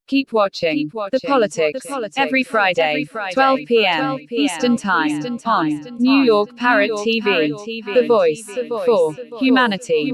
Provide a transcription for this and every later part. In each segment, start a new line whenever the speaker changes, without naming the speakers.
Keep watching The Politics every Friday, 12 p.m. Eastern Time on New York Parrot TV, the voice for humanity.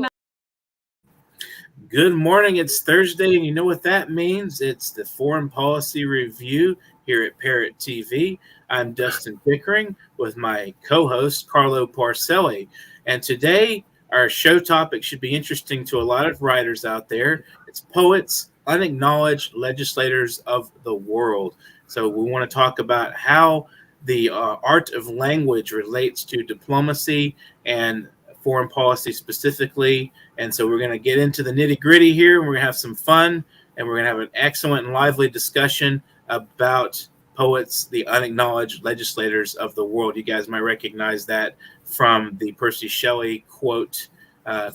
Good morning. It's Thursday, and you know what that means. It's the Foreign Policy Review here at Parrot TV. I'm Dustin Pickering with my co-host, Carlo Parcelli. And today, our show topic should be interesting to a lot of writers out there. It's poets, unacknowledged legislators of the world. So we want to talk about how the art of language relates to diplomacy and foreign policy specifically. And so we're going to get into the nitty gritty here, and we're going to have some fun, and we're going to have an excellent and lively discussion about poets, the unacknowledged legislators of the world. You guys might recognize that from the Percy Shelley quote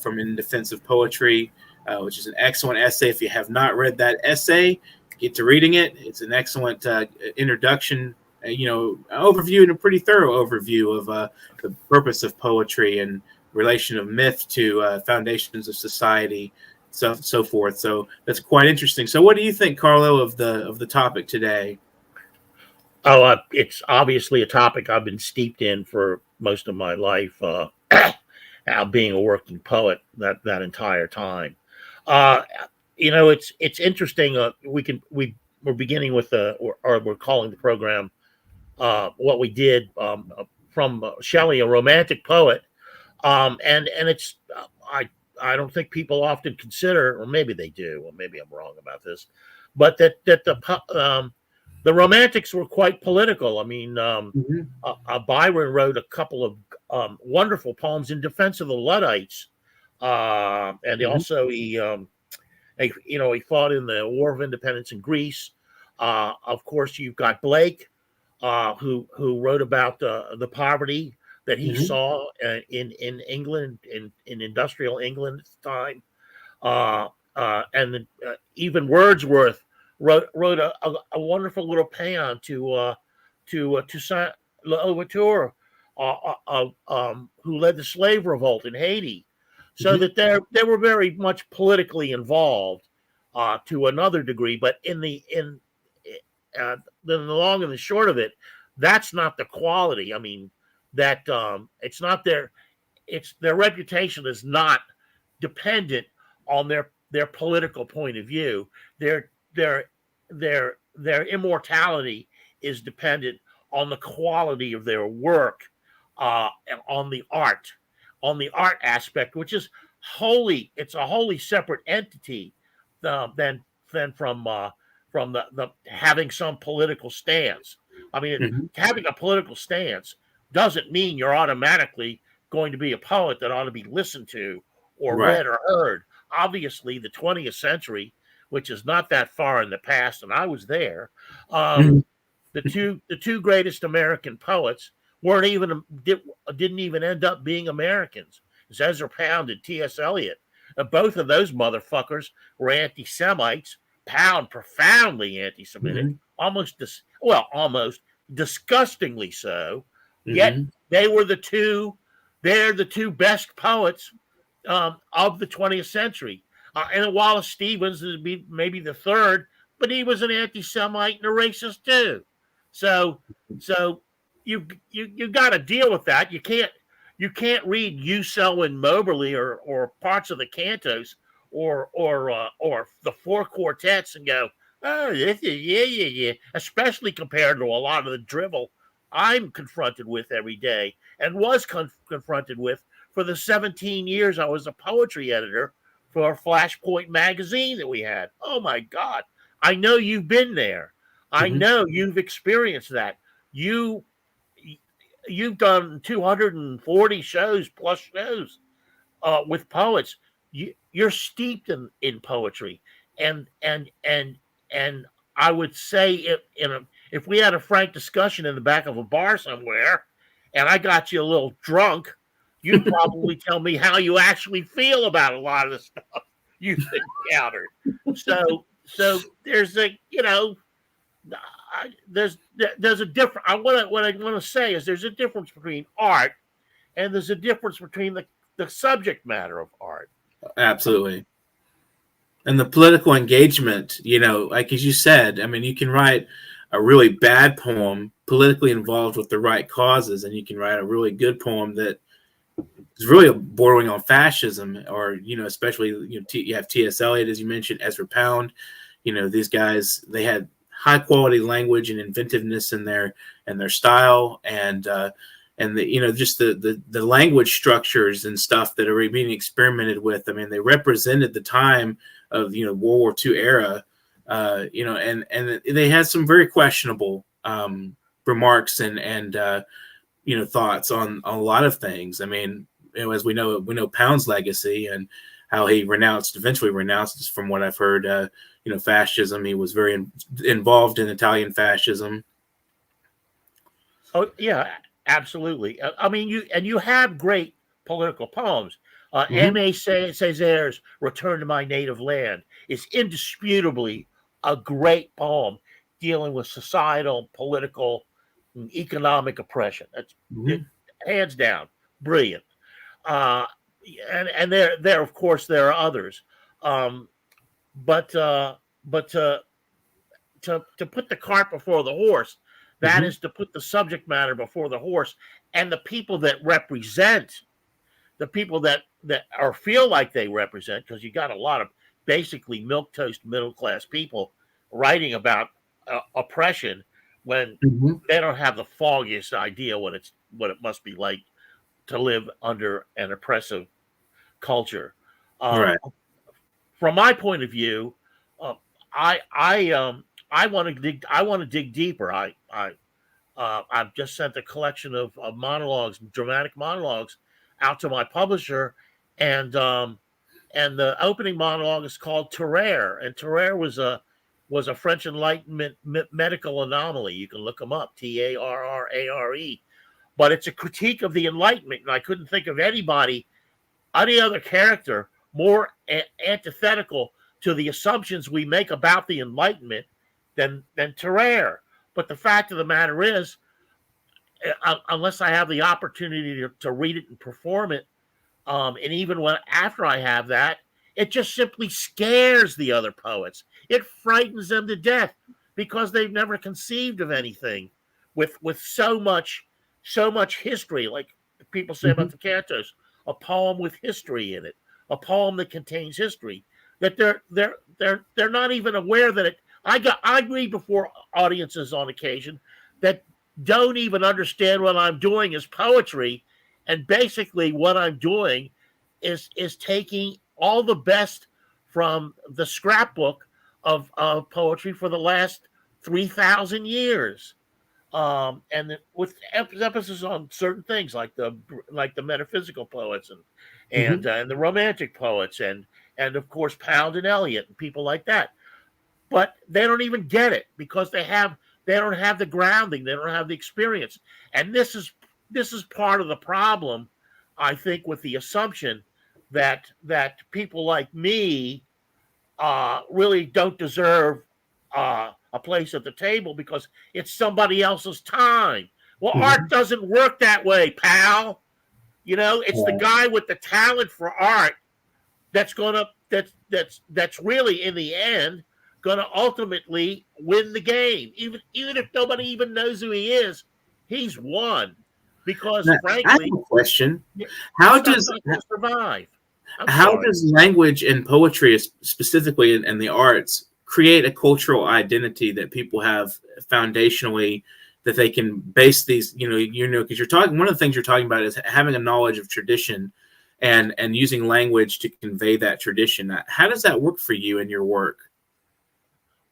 from In Defense of Poetry, which is an excellent essay. If you have not read that essay, get to reading it. It's an excellent introduction, overview, and a pretty thorough overview of the purpose of poetry and relation of myth to foundations of society, so forth. So that's quite interesting. So what do you think, Carlo, of the topic today?
Oh, it's obviously a topic I've been steeped in for most of my life, being a working poet that entire time. It's interesting. We're beginning with or we're calling the program what we did from Shelley, a romantic poet, and it's I don't think people often consider, or maybe they do, or maybe I'm wrong about this, but that the Romantics were quite political. I mean, Byron wrote a couple of wonderful poems in defense of the Luddites. And also he fought in the War of Independence in Greece. Of course, you've got Blake, who wrote about the poverty that he saw in England, in industrial England at the time. And even Wordsworth wrote a wonderful little paean to Toussaint Louverture, who led the slave revolt in Haiti. So that they were very much politically involved to another degree, but in the long and the short of it, that's not the quality. I mean, that it's not their reputation is not dependent on their political point of view. Their immortality is dependent on the quality of their work, and on the art aspect, which is it's a wholly separate entity than from the having some political stance. I mean, having a political stance doesn't mean you're automatically going to be a poet that ought to be listened to or read or heard. Obviously, the 20th century, which is not that far in the past, and I was there, the two greatest American poets didn't even end up being Americans. It's Ezra Pound and T.S. Eliot. Both of those motherfuckers were anti-Semites. Pound profoundly anti-Semitic, almost disgustingly so. Yet they're the two best poets of the 20th century. And Wallace Stevens is maybe the third, but he was an anti-Semite and a racist too. So you got to deal with that. You can't read Ussel and Moberly or parts of the cantos or the four quartets and go, oh, this is yeah, especially compared to a lot of the drivel I'm confronted with every day and was confronted with for the 17 years I was a poetry editor for Flashpoint magazine that we had. Oh my God. I know you've been there. I know you've experienced that. You've done 240 plus shows with poets. You're steeped in poetry, and I would say if we had a frank discussion in the back of a bar somewhere, and I got you a little drunk, you'd probably tell me how you actually feel about a lot of the stuff you've encountered. So there's a, there's a difference. What I want to say is there's a difference between art, and there's a difference between the subject matter of art.
Absolutely. And the political engagement, like as you said, I mean, you can write a really bad poem politically involved with the right causes, and you can write a really good poem that is really bordering on fascism, or, especially, you have T.S. Eliot, as you mentioned, Ezra Pound. These guys, they had high quality language and inventiveness in their style, and just the language structures and stuff that are being experimented with. I mean, they represented the time of World War II era, and they had some very questionable remarks and thoughts on a lot of things. I mean, as we know Pound's legacy and how he eventually renounced, from what I've heard, fascism. He was very involved in Italian fascism.
Oh yeah, absolutely. I mean, you have great political poems. M.A. Césaire's "Return to My Native Land" is indisputably a great poem dealing with societal, political, and economic oppression. That's hands down brilliant. And there of course there are others, but to put the cart before the horse, that is to put the subject matter before the horse, and the people that represent, the people that or feel like they represent, because you got a lot of basically milquetoast middle class people writing about oppression when they don't have the foggiest idea what it must be like to live under an oppressive culture.
Right.
From my point of view, I want to dig deeper. I've just sent a collection of monologues, dramatic monologues, out to my publisher, and the opening monologue is called Terreur, and Terreur was a French Enlightenment medical anomaly. You can look them up, Tarrare, but it's a critique of the Enlightenment, and I couldn't think of any other character more antithetical to the assumptions we make about the Enlightenment than Terreur. But the fact of the matter is, unless I have the opportunity to read it and perform it, and even after I have that, it just simply scares the other poets. It frightens them to death because they've never conceived of anything with so much history, like people say about the cantos, a poem with history in it, a poem that contains history, that they're not even aware that it. I read before audiences on occasion that don't even understand what I'm doing as poetry, and basically what I'm doing is taking all the best from the scrapbook of poetry for the last 3,000 years, and with emphasis on certain things like the metaphysical poets and the romantic poets and of course Pound and Eliot and people like that. But they don't even get it because they don't have the grounding, they don't have the experience, and this is part of the problem, I think, with the assumption that people like me really don't deserve a place at the table because it's somebody else's time. Well, art doesn't work that way, pal. It's the guy with the talent for art that's really in the end going to ultimately win the game. Even if nobody even knows who he is, he's won. Because
now,
frankly,
I have a question. How does
survive?
How does language and poetry, specifically in the arts, create a cultural identity that people have foundationally, that they can base these, because you're talking, one of the things you're talking about is having a knowledge of tradition and using language to convey that tradition. How does that work for you in your work?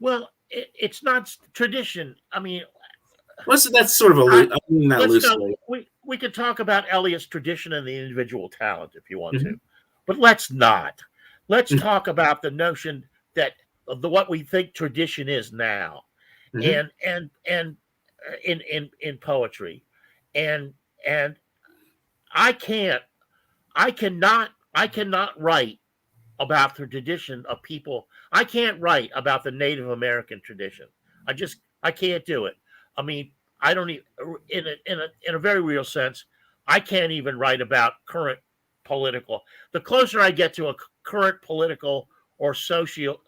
Well, it's not tradition. I mean,
that's sort of I mean that loosely.
We could talk about Eliot's tradition and the individual talent if you want to, but let's not. Let's talk about the notion that what we think tradition is now, and in poetry, and and I cannot write about the tradition of people. I can't write about the Native American tradition. I can't do it. I mean, I don't even, in a very real sense, I can't even write about current political. The closer I get to a current political or social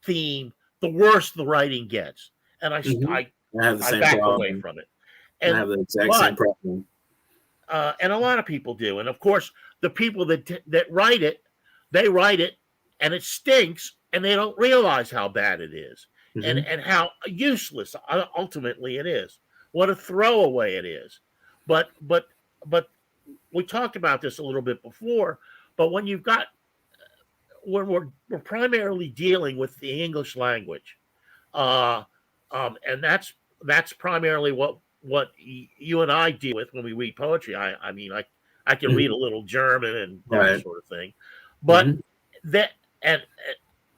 theme, the worse the writing gets, and
I have the
I
same
back away
problem.
from it.
I have
And
the exact same
but
problem.
and a lot of people do. And of course, the people that write it, they write it, and it stinks, and they don't realize how bad it is, and how useless ultimately it is. What a throwaway it is. But we talked about this a little bit before. But when we're primarily dealing with the English language, uh, and that's primarily what you and I deal with when we read poetry. I mean, I can read a little German and that sort of thing, but that and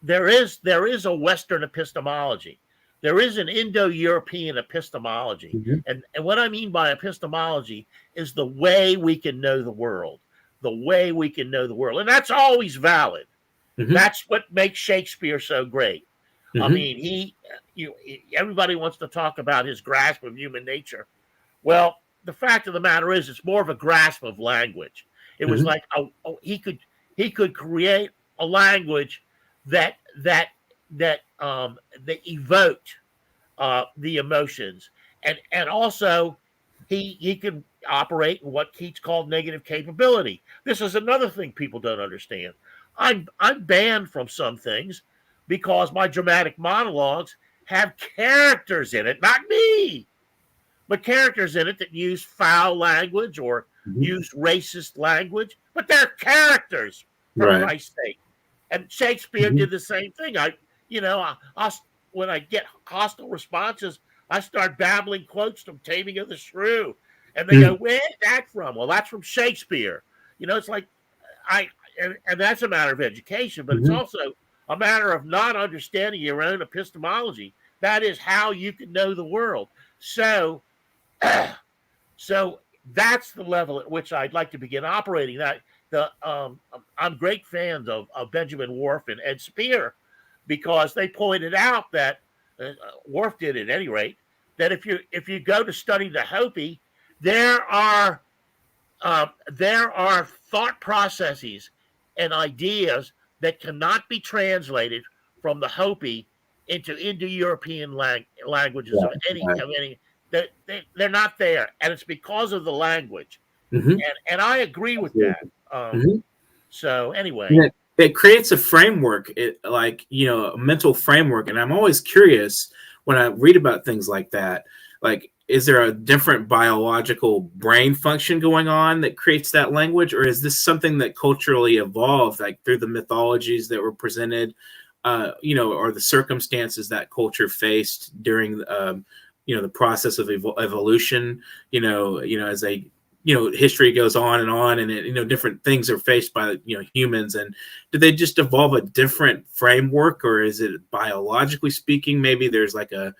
there is a Western epistemology. There is an Indo-European epistemology, and what I mean by epistemology is the way we can know the world, and that's always valid. That's what makes Shakespeare so great. I mean, everybody wants to talk about his grasp of human nature. Well, the fact of the matter is, it's more of a grasp of language. It was like he could create a language that evoked the emotions, and also he could operate in what Keats called negative capability. This is another thing people don't understand. I'm banned from some things because my dramatic monologues have characters in it, not me, but characters in it that use foul language or use racist language, but they're characters, for Christ's sake. And Shakespeare did the same thing. When I get hostile responses, I start babbling quotes from Taming of the Shrew, and they go, "Where's that from?" Well, that's from Shakespeare. It's like and that's a matter of education, but it's also a matter of not understanding your own epistemology. That is how you can know the world. So, so that's the level at which I'd like to begin operating. I'm great fans of Benjamin Whorf and Ed Spear, because they pointed out that Whorf did at any rate, that if you go to study the Hopi, there are thought processes and ideas that cannot be translated from the Hopi into Indo-European languages of any. They're not there, and it's because of the language. And I agree with that. So anyway,
it creates a framework, a mental framework, and I'm always curious when I read about things like that. Like, is there a different biological brain function going on that creates that language, or is this something that culturally evolved, like through the mythologies that were presented, or the circumstances that culture faced during, the process of evolution? As history goes on, and different things are faced by humans, and do they just evolve a different framework, or is it biologically speaking? Maybe there's like a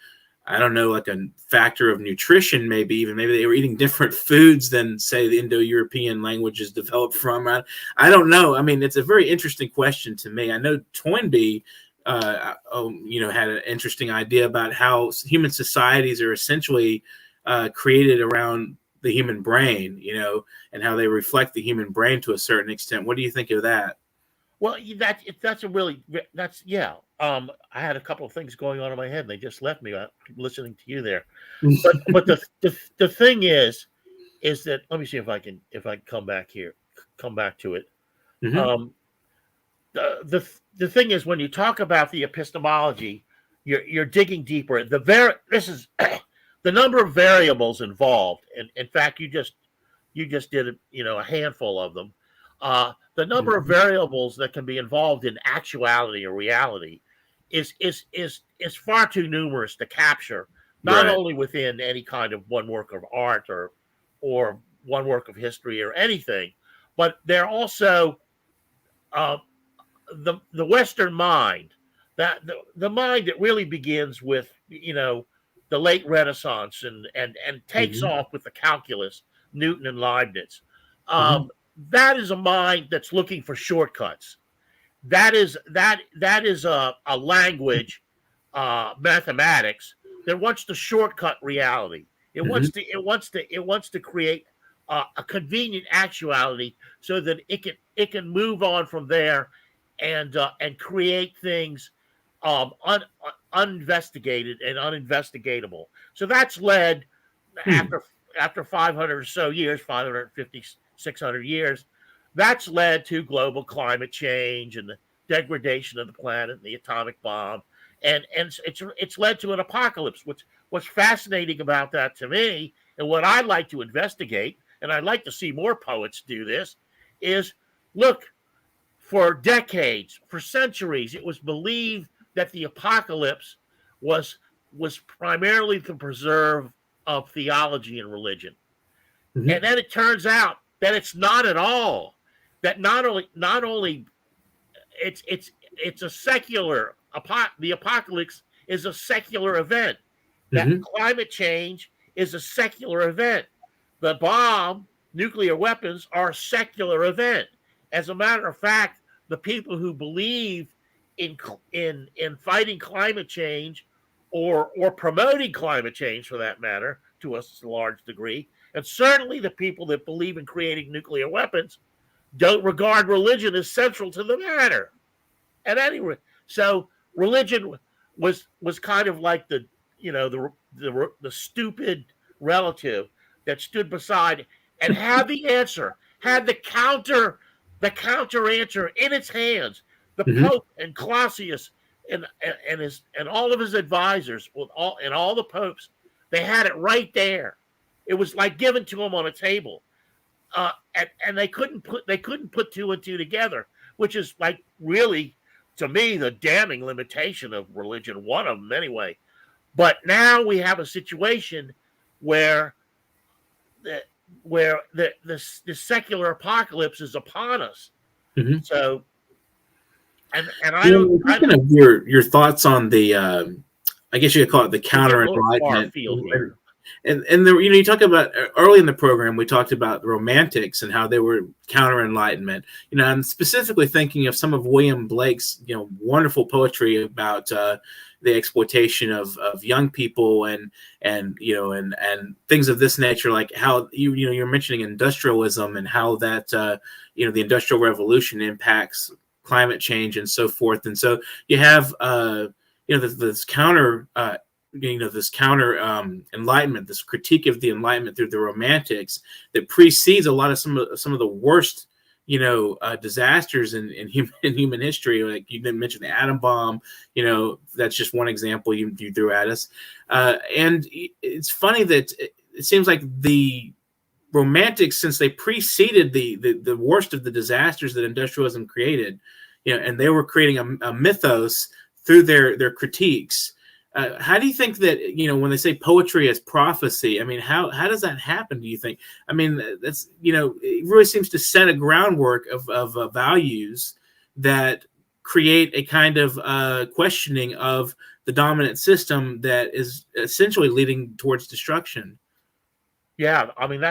factor of nutrition, maybe they were eating different foods than, say, the Indo-European languages developed from. I don't know. I mean, it's a very interesting question to me. I know Toynbee, had an interesting idea about how human societies are essentially created around the human brain, and how they reflect the human brain to a certain extent. What do you think of that?
Well, I had a couple of things going on in my head, and they just left me listening to you there. But the thing is that, let me see if I can come back to it. The thing is, when you talk about the epistemology, you're digging deeper. This is the number of variables involved, and in fact, you just did a handful of them. The number of variables that can be involved in actuality or reality is far too numerous to capture, not only within any kind of one work of art or one work of history or anything, but they're also the Western mind, that the mind that really begins with the late Renaissance and takes
Mhm.
off with the calculus, Newton and Leibniz.
Mhm.
That is a mind that's looking for shortcuts. That is a language, mathematics, that wants to shortcut reality. It wants
Mhm.
to create a convenient actuality so that it can move on from there and create things uninvestigated and uninvestigatable. So that's led
Hmm.
after 500 or so years, 550, 600 years, that's led to global climate change and the degradation of the planet and the atomic bomb. And it's led to an apocalypse. What's fascinating about that to me, and what I'd like to investigate, and I'd like to see more poets do this, is look, for decades, for centuries, it was believed that the apocalypse was was primarily the preserve of theology and religion.
Mhm.
And then it turns out that it's not at all. That not only it's a secular the apocalypse is a secular event. That
Mhm.
climate change is a secular event. The bomb, nuclear weapons, are a secular event. As a matter of fact, the people who believe in fighting climate change or promoting climate change, for that matter, to a large degree, and certainly the people that believe in creating nuclear weapons, don't regard religion as central to the matter at any rate. So religion was kind of like the stupid relative that stood beside and had the answer, had the counter answer in its hands. The
Mhm.
Pope and Clausius and all of his advisors, with all the popes, they had it right there. It was like given to them on a table. And they couldn't put two and two together, which is like really, to me, the damning limitation of religion. One of them, anyway. But now we have a situation where the the secular apocalypse is upon us.
Mhm.
So and I don't.
Well, thinking of your thoughts on the, I guess you could call it the
We're getting
counter
a little far
enlightenment,
afield here.
and the, you talk about early in the program we talked about the Romantics and how they were counter enlightenment. I'm specifically thinking of some of William Blake's wonderful poetry about the exploitation of young people and things of this nature, like how you're mentioning industrialism and how that the Industrial Revolution impacts climate change and so forth. And so you have this counter enlightenment, this critique of the Enlightenment through the Romantics that precedes a lot of some of the worst disasters in human history. Like you didn't mention the atom bomb. That's just one example you threw at us. And it's funny that it seems like the Romantics, since they preceded the worst of the disasters that industrialism created, and they were creating a mythos through their critiques. How do you think that when they say poetry as prophecy? I mean, how does that happen? Do you think? I mean, that's it really seems to set a groundwork of values that create a kind of questioning of the dominant system that is essentially leading towards destruction.
Yeah, I mean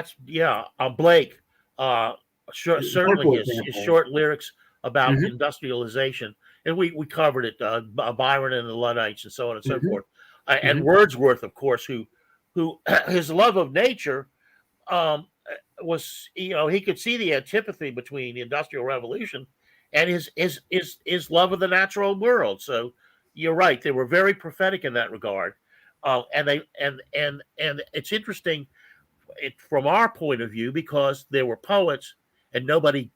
Blake, uh, certainly
Wonderful
his
example.
short lyrics about
Hmm.
industrialization, and we covered it, Byron and the Luddites, and so on and so
Hmm.
forth, and
Hmm.
Wordsworth, of course, who his love of nature, was, he could see the antipathy between the Industrial Revolution and his love of the natural world. So you're right; they were very prophetic in that regard, and they and it's interesting from our point of view, because there were poets and nobody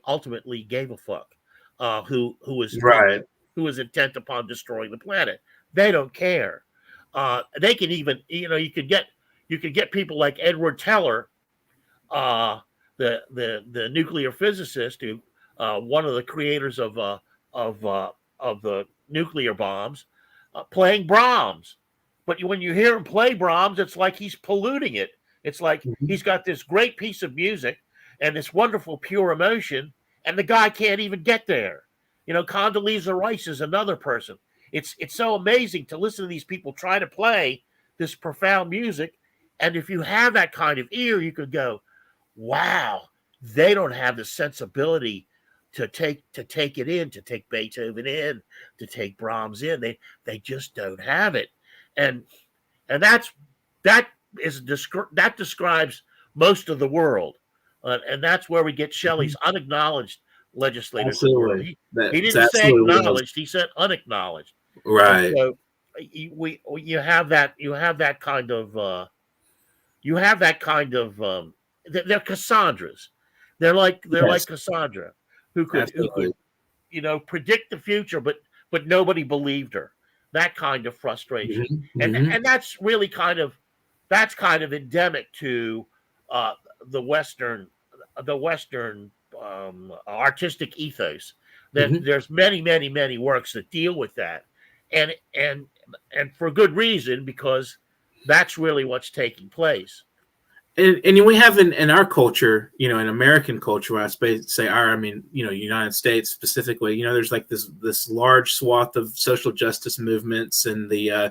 ultimately gave a fuck,
Right.
who was intent upon destroying the planet. They don't care. They can even, you could get people like Edward Teller, uh, the nuclear physicist, who, one of the creators of of the nuclear bombs, playing Brahms. But when you hear him play Brahms, it's like he's polluting it. It's like
Hmm.
he's got this great piece of music and this wonderful pure emotion, and the guy can't even get there. Condoleezza Rice is another person. It's so amazing to listen to these people try to play this profound music. And if you have that kind of ear, you could go, wow, they don't have the sensibility to take it in, to take Beethoven in, to take Brahms in. They just don't have it. And that describes most of the world. And that's where we get Shelley's unacknowledged legislators of the world. He didn't say acknowledged, he said unacknowledged.
Right.
And so you have that kind of they're Cassandras. They're like Cassandra, who could predict the future, but nobody believed her. That kind of frustration. And that's really kind of endemic to the Western artistic ethos. That there's many works that deal with that, and for good reason, because that's really what's taking place.
And we have in our culture, in American culture, when I say our, I mean, United States specifically, there's like this large swath of social justice movements and the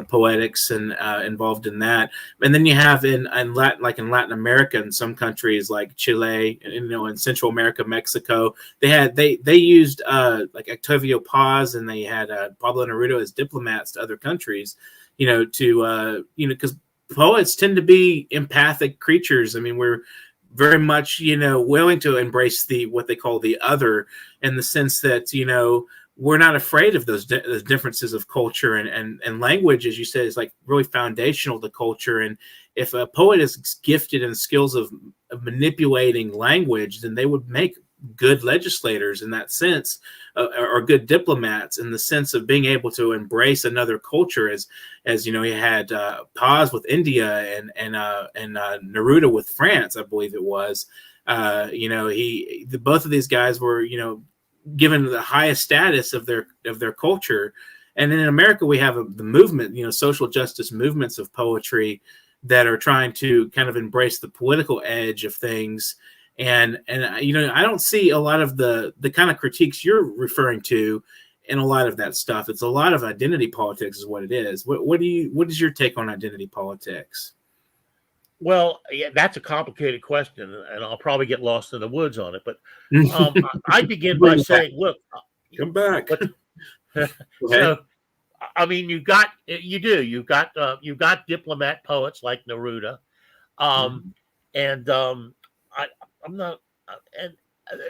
poetics and involved in that. And then you have in Latin America, in some countries like Chile, in Central America, Mexico, they used like Octavio Paz, and they had Pablo Neruda as diplomats to other countries, because poets tend to be empathic creatures. I mean, we're very much, willing to embrace what they call the other, in the sense that, we're not afraid of those differences of culture, and language, as you said, is like really foundational to culture. And if a poet is gifted in skills of manipulating language, then they would make good legislators in that sense, or good diplomats in the sense of being able to embrace another culture, as he had Paz with India and Neruda with France, I believe it was. Both of these guys were given the highest status of their culture. And in America, we have the movement, social justice movements of poetry that are trying to kind of embrace the political edge of things. And I don't see a lot of the kind of critiques you're referring to in a lot of that stuff. It's a lot of identity politics is what it is. What is your take on identity politics?
Well, yeah, that's a complicated question, and I'll probably get lost in the woods on it. But I begin by saying, look,
come back.
So, I mean, you've got diplomat poets like Neruda, and I'm not. And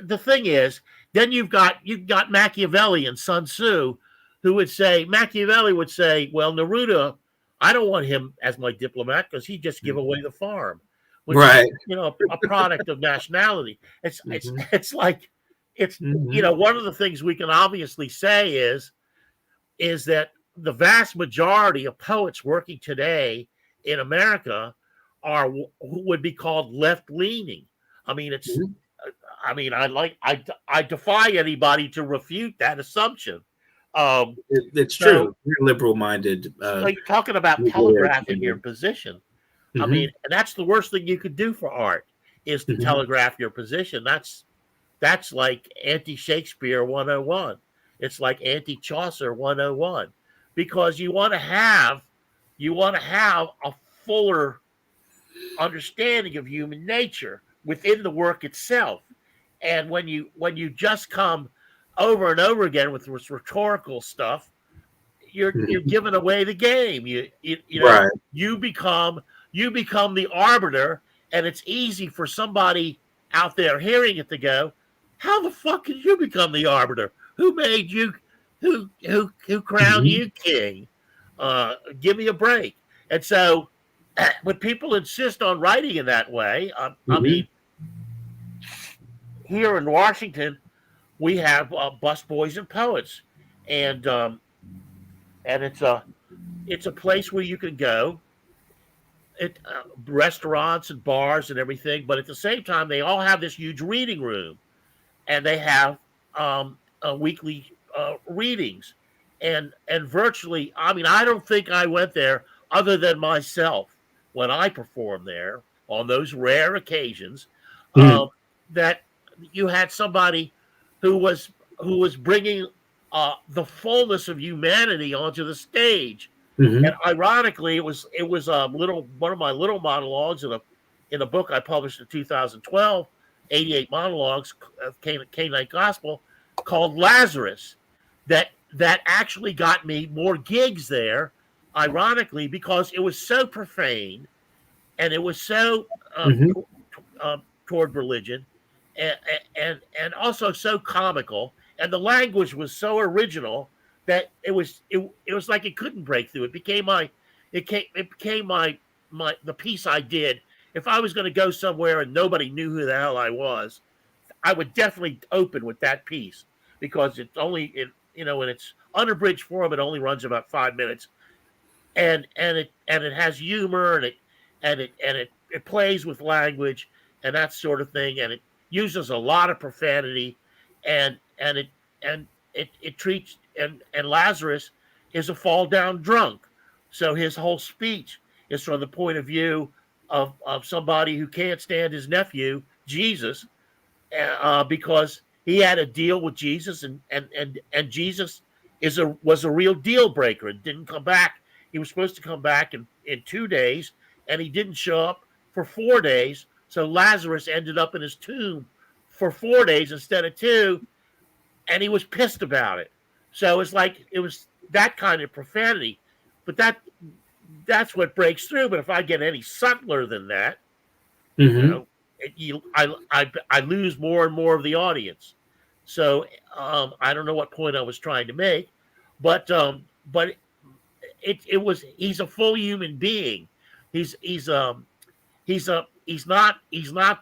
the thing is, then you've got Machiavelli and Sun Tzu, Machiavelli would say, well, Neruda, I don't want him as my diplomat because he just give away the farm, which
right?
Is, a product of nationality. It's one of the things we can obviously say is that the vast majority of poets working today in America are who would be called left leaning. I mean, I defy anybody to refute that assumption.
It's true. You're liberal-minded.
So you're talking about telegraphing your position. I mean, and that's the worst thing you could do for art, is to telegraph your position. That's like anti-Shakespeare 101. It's like anti-Chaucer 101, because you want to have a fuller understanding of human nature within the work itself. And when you just come over and over again with this rhetorical stuff, you're giving away the game. You become the arbiter, and it's easy for somebody out there hearing it to go, how the fuck did you become the arbiter? Who made you? Who crowned you king? Give me a break. And so, when people insist on writing in that way, I mean, here in Washington, we have busboys and poets, and it's a place where you can go. Restaurants and bars and everything, but at the same time, they all have this huge reading room, and they have weekly readings, and virtually, I mean, I don't think I went there other than myself when I performed there on those rare occasions that you had somebody who was bringing the fullness of humanity onto the stage, And ironically, it was one of my little monologues in a book I published in 2012, 88 monologues of Canaanite Gospel, called Lazarus, that actually got me more gigs there, ironically, because it was so profane and it was so toward religion, and also so comical, and the language was so original that it was like it couldn't break through. It became the piece I did. If I was going to go somewhere and nobody knew who the hell I was, I would definitely open with that piece, because it's only in its unabridged form, it only runs about 5 minutes, and it has humor, and it plays with language and that sort of thing, and it uses a lot of profanity, and it treats, and Lazarus is a fall down drunk, so his whole speech is from the point of view of somebody who can't stand his nephew Jesus, because he had a deal with Jesus, and Jesus was a real deal breaker and didn't come back. He was supposed to come back in 2 days, and he didn't show up for 4 days. So Lazarus ended up in his tomb for 4 days instead of 2, and he was pissed about it. So it's like it was that kind of profanity, but that's what breaks through. But if I get any subtler than that, I lose more and more of the audience. So I don't know what point I was trying to make, but he's a full human being. He's not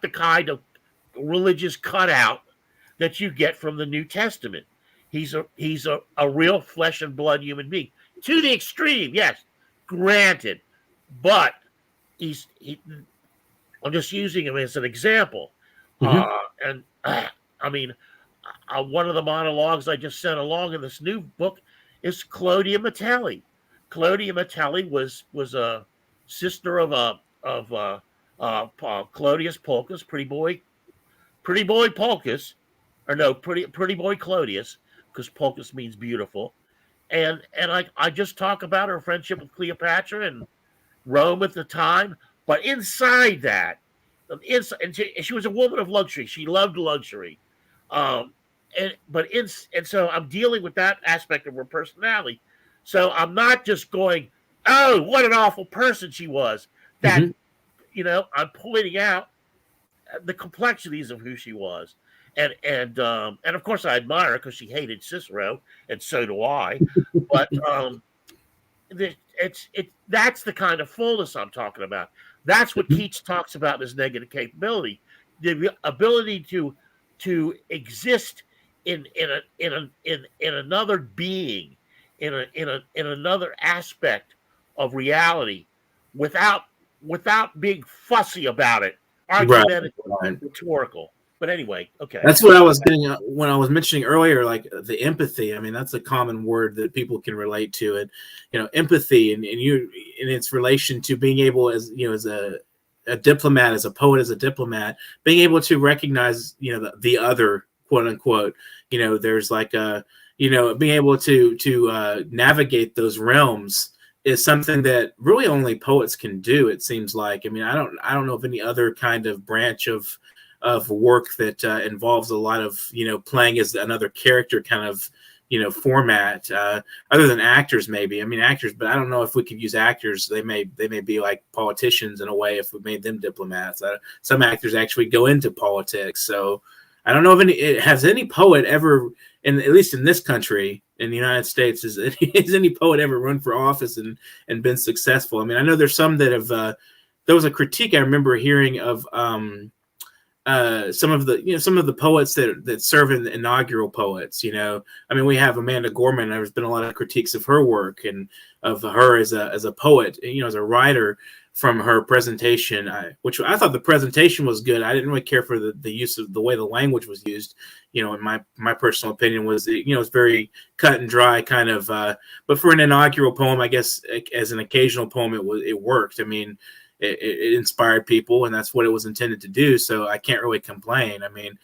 the kind of religious cutout that you get from the New Testament. He's a real flesh and blood human being, to the extreme, yes, granted, but I'm just using him as an example. And I mean, one of the monologues I just sent along in this new book is Claudia Metelli. Claudia Metelli was a sister of Claudius Pulchus, pretty boy Pulchus, or no, pretty boy Claudius, because Pulchus means beautiful. And I just talk about her friendship with Cleopatra and Rome at the time. But inside that, and she was a woman of luxury. She loved luxury, so I'm dealing with that aspect of her personality. So I'm not just going, "Oh, what an awful person she was." That I'm pointing out the complexities of who she was, and of course I admire her because she hated Cicero, and so do I. But that's the kind of fullness I'm talking about. That's what Keats talks about in his negative capability, the ability to exist in another being, in another aspect of reality, without being fussy about it, argumentative, rhetorical. But anyway, okay.
That's what I was getting at when I was mentioning earlier, like the empathy. I mean, that's a common word that people can relate to. It, empathy, and in its relation to being able, as a diplomat, as a poet, as a diplomat, being able to recognize, the other, quote unquote. There's like being able to navigate those realms is something that really only poets can do. It seems like. I mean, I don't know of any other kind of branch of work that involves a lot of playing as another character kind of format, other than actors maybe. I mean, actors, but I don't know if we could use actors. They may be like politicians in a way if we made them diplomats. Some actors actually go into politics, so I don't know if has any poet ever, at least in this country, in the United States, has any poet ever run for office and been successful? I mean, I know there's some that have. There was a critique I remember hearing of some of the poets that serve in the inaugural poets. I mean, we have Amanda Gorman. There's been a lot of critiques of her work and of her as a poet, as a writer, from her presentation, which I thought the presentation was good. I didn't really care for the use of the way the language was used. In my personal opinion was, it's very cut and dry kind of, but for an inaugural poem, I guess as an occasional poem, it worked. I mean, it inspired people, and that's what it was intended to do. So I can't really complain. I mean,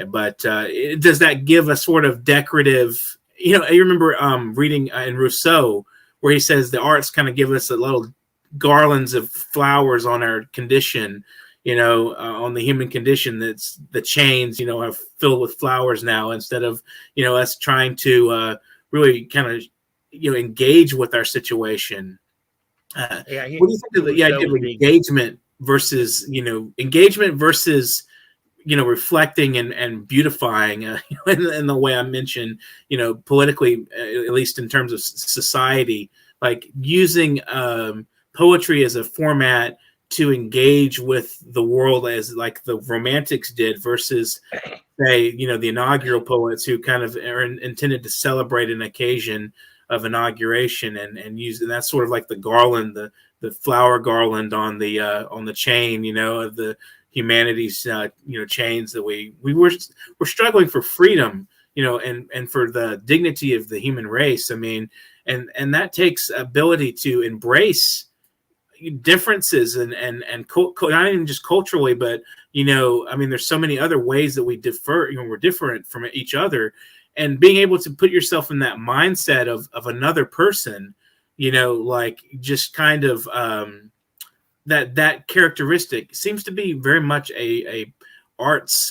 but does that give a sort of decorative, I remember reading in Rousseau, where he says the arts kind of give us a little garlands of flowers on our condition, on the human condition. That's the chains, are filled with flowers now, instead of, us trying to really kind of, engage with our situation. What do you think of the idea of engagement versus, reflecting and beautifying, in the way I mentioned, politically, at least in terms of society, like using poetry as a format to engage with the world, as like the Romantics did, versus, say, the inaugural poets, who kind of are intended to celebrate an occasion of inauguration, and that's sort of like the garland, the flower garland on the chain, of the humanities, chains that we're struggling for freedom, and for the dignity of the human race. I mean, and that takes ability to embrace differences and not even just culturally, but there's so many other ways that we differ. We're different from each other, and being able to put yourself in that mindset of another person, like just kind of that characteristic seems to be very much a arts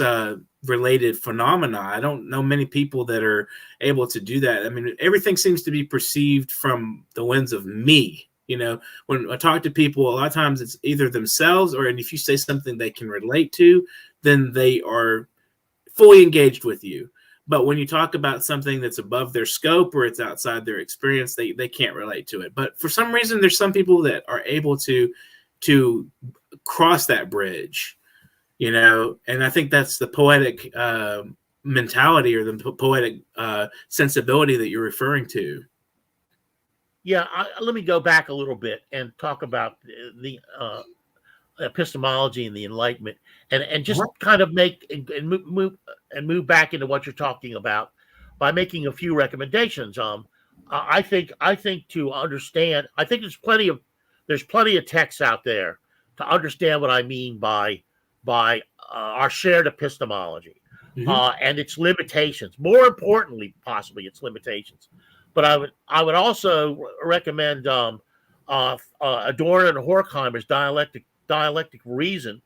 related phenomena. I don't know many people that are able to do that. I mean, everything seems to be perceived from the lens of me. When I talk to people, a lot of times it's either themselves, and if you say something they can relate to, then they are fully engaged with you. But when you talk about something that's above their scope or it's outside their experience, they can't relate to it. But for some reason, there's some people that are able to cross that bridge, and I think that's the poetic mentality, or the poetic sensibility that you're referring to.
Yeah, let me go back a little bit and talk about the epistemology and the Enlightenment, and just kind of make and move back into what you're talking about by making a few recommendations. I think to understand, I think there's plenty of texts out there to understand what I mean by our shared epistemology, and its limitations. More importantly, possibly its limitations. But I would also recommend Adorno and Horkheimer's dialectic reason.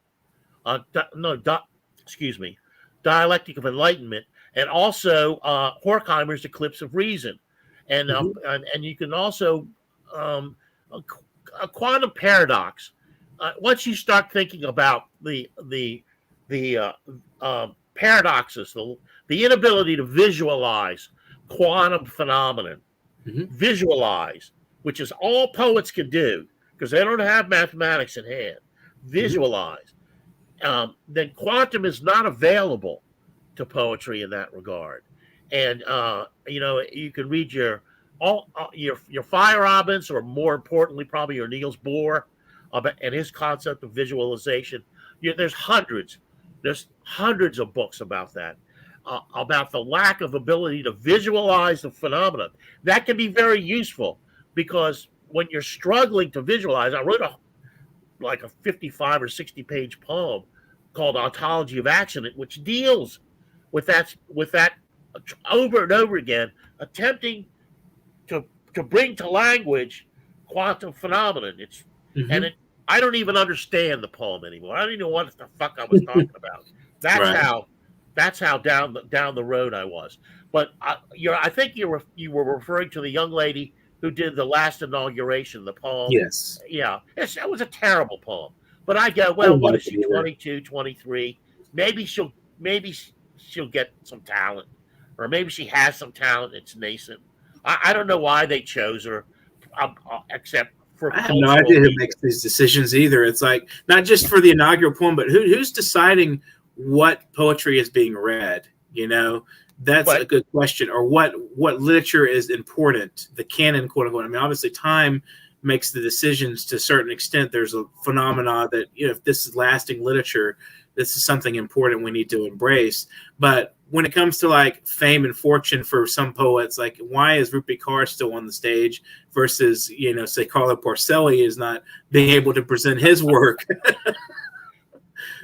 Dialectic of Enlightenment, and also Horkheimer's Eclipse of Reason, and you can also a quantum paradox. Once you start thinking about the paradoxes, the inability to visualize quantum phenomenon, visualize, which is all poets can do because they don't have mathematics in hand, visualize, then quantum is not available to poetry in that regard. And you can read your Feyerabend's, or more importantly, probably your Niels Bohr, and his concept of visualization. There's hundreds of books about that. About the lack of ability to visualize the phenomenon. That can be very useful, because when you're struggling to visualize, I wrote a 55 or 60 page poem called Ontology of Action, which deals with that over and over again, attempting to bring to language quantum phenomenon. I don't even understand the poem anymore. I don't even know what the fuck I was talking about. That's how down the road I was. But I think you were referring to the young lady who did the last inauguration, the poem.
Yes.
Yeah. It was a terrible poem. But I go, well, what is she, 22, 23? Maybe she'll get some talent. Or maybe she has some talent. It's nascent. I don't know why they chose her, except for.
I have no idea who makes these decisions either. It's like, not just for the inaugural poem, but who's deciding what poetry is being read? That's a good question. Or what literature is important, the canon, quote unquote. I mean, obviously time makes the decisions to a certain extent. There's a phenomena that, if this is lasting literature, this is something important we need to embrace. But when it comes to like fame and fortune for some poets, like why is Rupi Kaur still on the stage versus, say Carlo Parcelli is not being able to present his work?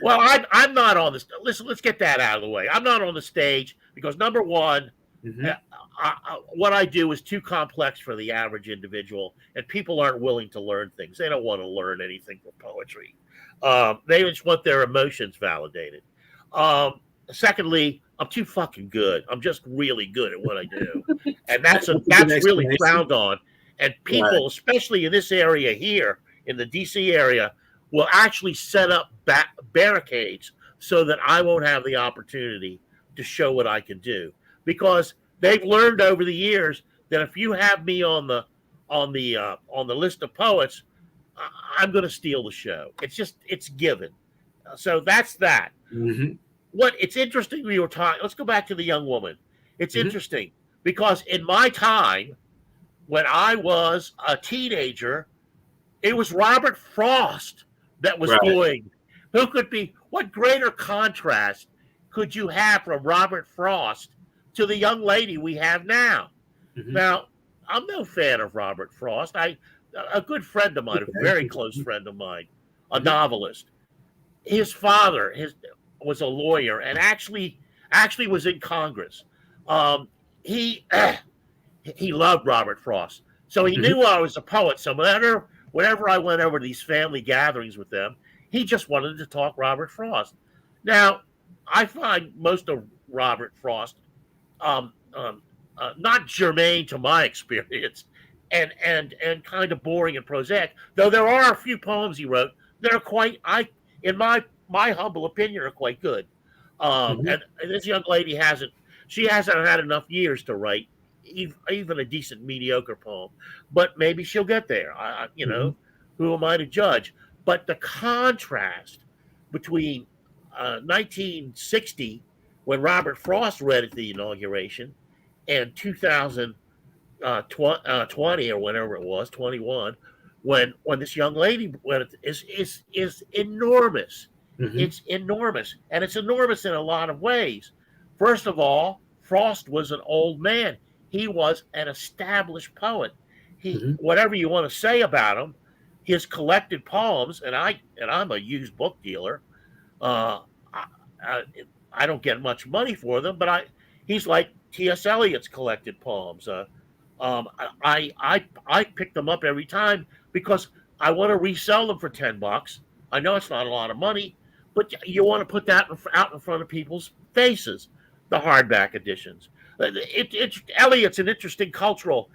Well, I'm not on this. Listen, let's get that out of the way. I'm not on the stage because, number one, what I do is too complex for the average individual, and people aren't willing to learn things. They don't want to learn anything from poetry. They just want their emotions validated. Secondly, I'm too fucking good. I'm just really good at what I do, and that's really frowned on. And people, especially in this area here, in the DC area, will actually set up barricades so that I won't have the opportunity to show what I can do, because they've learned over the years that if you have me on the list of poets, I'm going to steal the show. It's given. So that's that.
Mm-hmm.
It's interesting we were talking. Let's go back to the young woman. It's interesting because in my time, when I was a teenager, it was Robert Frost that was going. Who could be? What greater contrast could you have from Robert Frost to the young lady we have now? Mm-hmm. Now, I'm no fan of Robert Frost. A good friend of mine, a very close friend of mine, a novelist. His father was a lawyer and actually was in Congress. He loved Robert Frost, so he knew I was a poet. So whenever I went over to these family gatherings with them, he just wanted to talk Robert Frost. Now, I find most of Robert Frost not germane to my experience, and kind of boring and prosaic. Though there are a few poems he wrote that are in my humble opinion, are quite good. And this young lady hasn't had enough years to write even a decent mediocre poem, but maybe she'll get there. Who am I to judge? But the contrast between 1960, when Robert Frost read at the inauguration, and 2020 or whenever it was, 21, when this young lady went, is enormous. It's enormous, and it's enormous in a lot of ways. First of all, Frost was an old man. He was an established poet. Whatever you want to say about him, his collected poems, and I'm a used book dealer. I don't get much money for them, but he's like T.S. Eliot's collected poems. I pick them up every time because I want to resell them for $10. I know it's not a lot of money, but you want to put that out in front of people's faces. The hardback editions. Eliot's an interesting cultural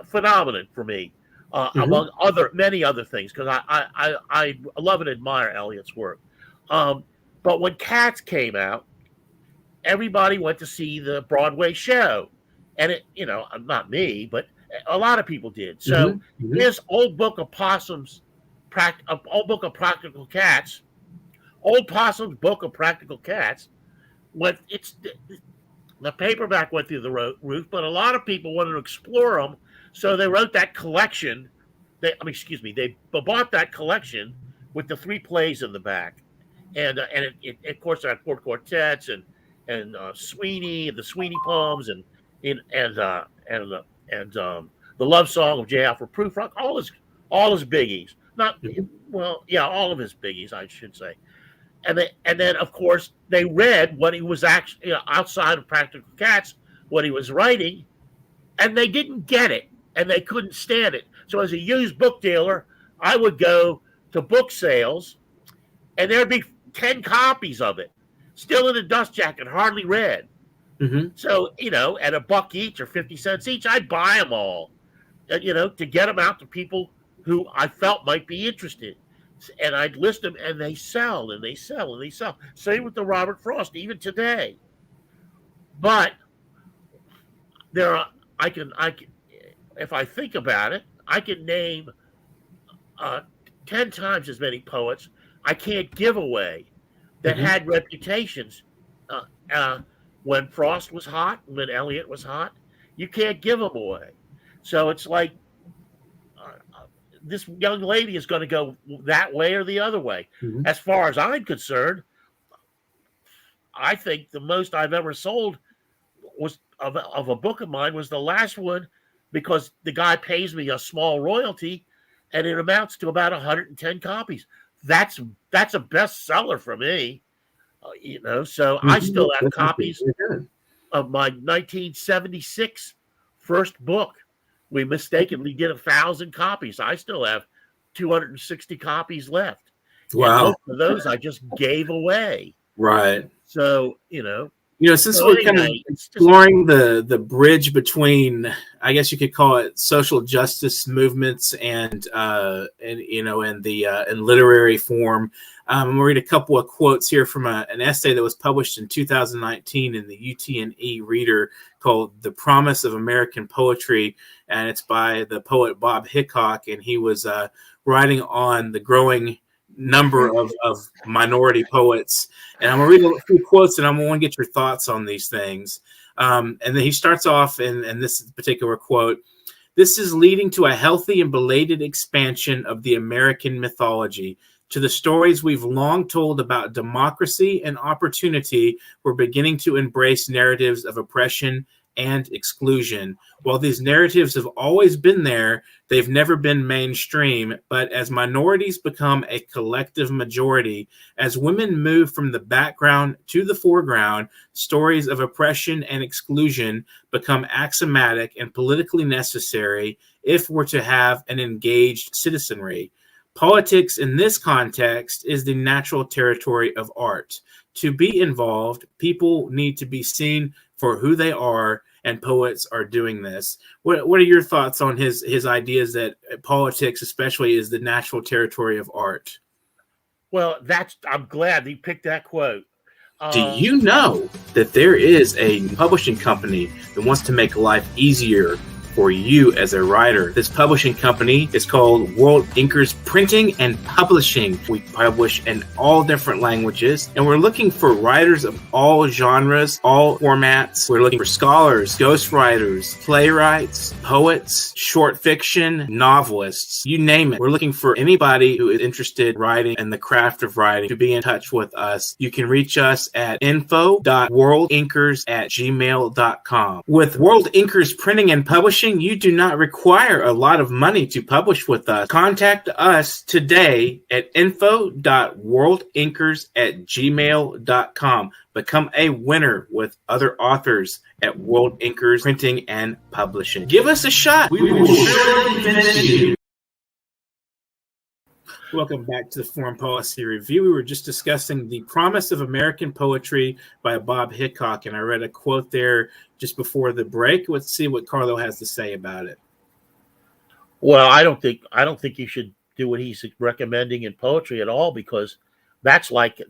phenomenon for me, among many other things, because I love and admire Eliot's work. But when Cats came out, everybody went to see the Broadway show, and not me, but a lot of people did. So his old book of possums, old book of practical cats, old possums book of practical cats. The paperback went through the roof, but a lot of people wanted to explore them, so they wrote that collection. They bought that collection with the 3 plays in the back, and it of course there are 4 quartets and Sweeney and the Sweeney poems and the love song of J. Alfred Prufrock, all his biggies. All of his biggies, I should say. And then, of course, they read what he was actually, outside of Practical Cats, what he was writing, and they didn't get it, and they couldn't stand it. So as a used book dealer, I would go to book sales, and there'd be 10 copies of it, still in a dust jacket, hardly read. So, at $1 each or 50 cents each, I'd buy them all, to get them out to people who I felt might be interested. And I'd list them, and they sell, and they sell, and they sell. Same with the Robert Frost, even today. But I can, if I think about it, I can name 10 times as many poets I can't give away that had reputations. When Frost was hot, when Eliot was hot, you can't give them away. So it's like, this young lady is going to go that way or the other way. As far as I'm concerned, I think the most I've ever sold was of a book of mine was the last one, because the guy pays me a small royalty, and it amounts to about 110 copies. That's a bestseller for me, So I still have copies. of my 1976 first book. We mistakenly did 1,000 copies. I still have 260 copies left.
Wow.
And most of those I just gave away.
Right.
So,
since we're kind of exploring the bridge between, I guess you could call it social justice movements and in literary form, I'm going to read a couple of quotes here from an essay that was published in 2019 in the UT&E Reader called "The Promise of American Poetry," and it's by the poet Bob Hickok, and he was writing on the growing number of minority poets. And I'm going to read a few quotes, and I'm going to get your thoughts on these things. And then he starts off in this particular quote: "This is leading to a healthy and belated expansion of the American mythology. To the stories we've long told about democracy and opportunity, we're beginning to embrace narratives of oppression and exclusion. While these narratives have always been there, they've never been mainstream. But as minorities become a collective majority, as women move from the background to the foreground, stories of oppression and exclusion become axiomatic and politically necessary if we're to have an engaged citizenry. Politics in this context is the natural territory of art. To be involved, people need to be seen for who they are, and poets are doing this." What are your thoughts on his ideas that politics, especially, is the natural territory of art?
Well, I'm glad you picked that quote.
Do you know that there is a publishing company that wants to make life easier for you as a writer? This publishing company is called World Inkers Printing and Publishing. We publish in all different languages, and we're looking for writers of all genres, all formats. We're looking for scholars, ghostwriters, playwrights, poets, short fiction, novelists, you name it. We're looking for anybody who is interested in writing and the craft of writing to be in touch with us. You can reach us at info.worldinkers@gmail.com. With World Inkers Printing and Publishing, you do not require a lot of money to publish with us. Contact us today at info.worldinkers@gmail.com. Become a winner with other authors at World Inkers Printing and Publishing. Give us a shot. We will surely finish you. Welcome back to the Foreign Policy Review. We were just discussing The Promise of American Poetry by Bob Hickok, and I read a quote there just before the break. Let's see what Carlo has to say about it.
Well, I don't think you should do what he's recommending in poetry at all, because that's like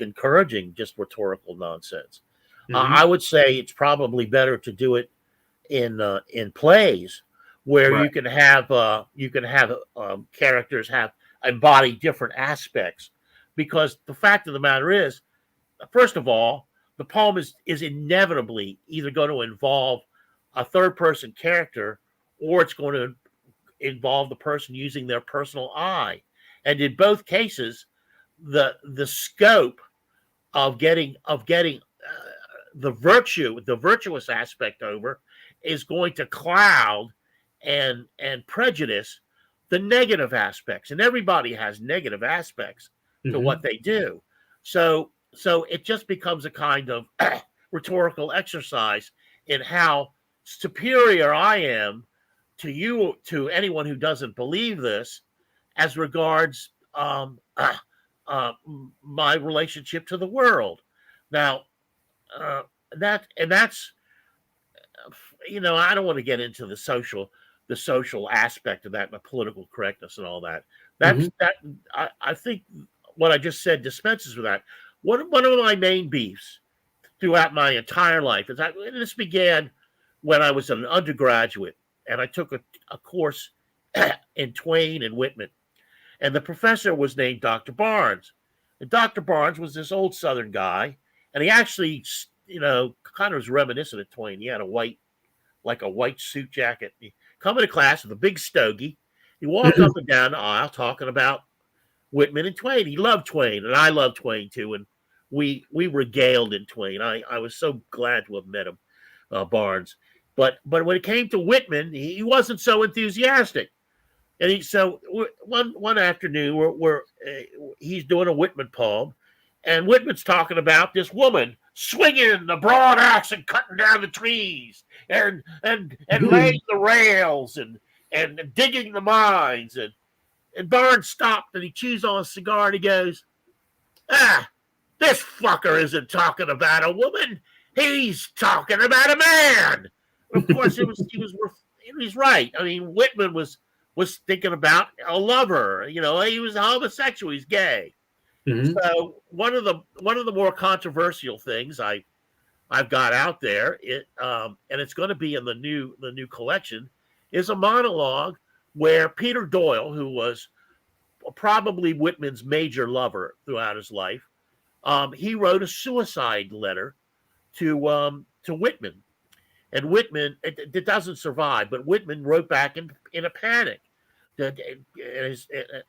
encouraging just rhetorical nonsense. Mm-hmm. I would say it's probably better to do it in plays, where right. you can have characters embody different aspects, because the fact of the matter is, first of all, the poem is inevitably either going to involve a third person character, or it's going to involve the person using their personal eye. And in both cases, the scope of getting the virtuous aspect over is going to cloud and prejudice the negative aspects, and everybody has negative aspects to what they do. So it just becomes a kind of rhetorical exercise in how superior I am to anyone who doesn't believe this, as regards my relationship to the world. Now, that's I don't want to get into the social aspect of that, and the political correctness and all that. I think what I just said dispenses with that. One of my main beefs throughout my entire life is this began when I was an undergraduate, and I took a course in Twain and Whitman, and the professor was named Dr. Barnes. And Dr. Barnes was this old Southern guy, and he actually, kind of was reminiscent of Twain. He had a white suit jacket. He come into class with a big stogie. He walked up and down the aisle talking about Whitman and Twain. He loved Twain, and I loved Twain too. And we regaled in Twain. I was so glad to have met him, Barnes. But when it came to Whitman, he wasn't so enthusiastic. And so one afternoon, he's doing a Whitman poem, and Whitman's talking about this woman swinging the broad axe and cutting down the trees and laying the rails and digging the mines. And Barnes stopped and he chews on a cigar and he goes, this fucker isn't talking about a woman. He's talking about a man. Of course, he's right. I mean, Whitman was thinking about a lover. You know, he was a homosexual. He's gay. Mm-hmm. So one of the more controversial things I've got out there, and it's going to be in the new collection, is a monologue where Peter Doyle, who was probably Whitman's major lover throughout his life, he wrote a suicide letter to Whitman, and Whitman it doesn't survive. But Whitman wrote back in a panic.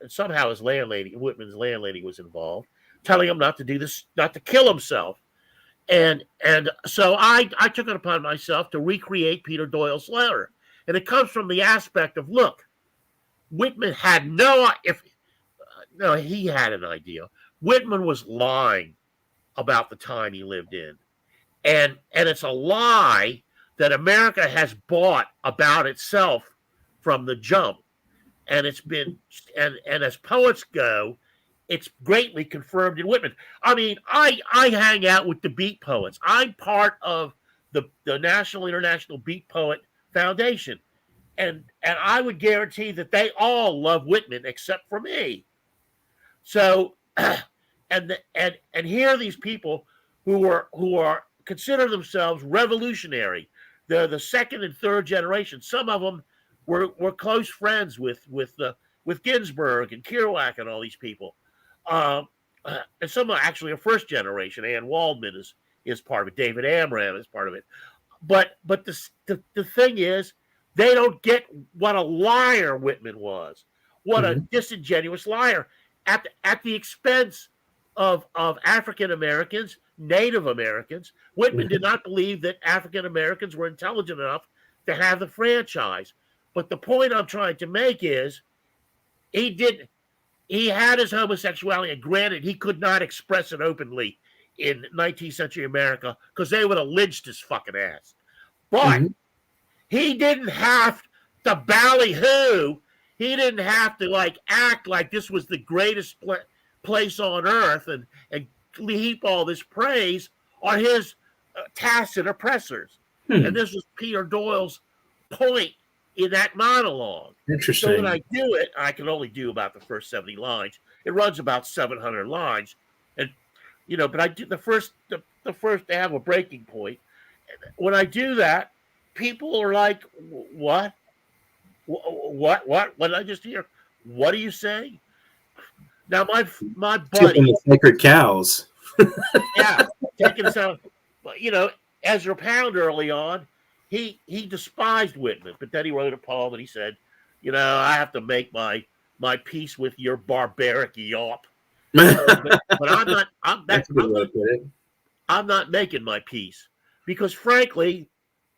Somehow his landlady, Whitman's landlady, was involved, telling him not to do this, not to kill himself. And so I took it upon myself to recreate Peter Doyle's letter, and it comes from the aspect of, look, Whitman had he had an idea. Whitman was lying about the time he lived in, and it's a lie that America has bought about itself from the jump. And it's been, and as poets go, it's greatly confirmed in Whitman. I mean, I hang out with the beat poets. I'm part of the National International Beat Poet Foundation, and I would guarantee that they all love Whitman except for me. So, and here are these people who are consider themselves revolutionary. They're the second and third generation. Some of them were close friends with Ginsberg and Kerouac and all these people, and some are actually a first generation. Ann Waldman is part of it. David Amram is part of it. But the thing is, they don't get what a liar Whitman was. What a disingenuous liar at the expense of African Americans, Native Americans. Whitman did not believe that African Americans were intelligent enough to have the franchise. But the point I'm trying to make is he had his homosexuality, and granted, he could not express it openly in 19th century America because they would have lynched his fucking ass. But he didn't have to ballyhoo. He didn't have to act like this was the greatest place on earth and heap all this praise on his tacit oppressors. And this was Peter Doyle's point in that monologue.
Interesting.
So when I do it, I can only do about the first 70 lines. It runs about 700 lines, and but I do the first they have a breaking point. When I do that, people are like, "What? What did I just hear? What are you saying?" Now my buddy,
the sacred cows.
yeah, taking some, Ezra Pound early on. He despised Whitman, but then he wrote a poem and he said, I have to make my peace with your barbaric yawp. But I'm not making my peace because, frankly,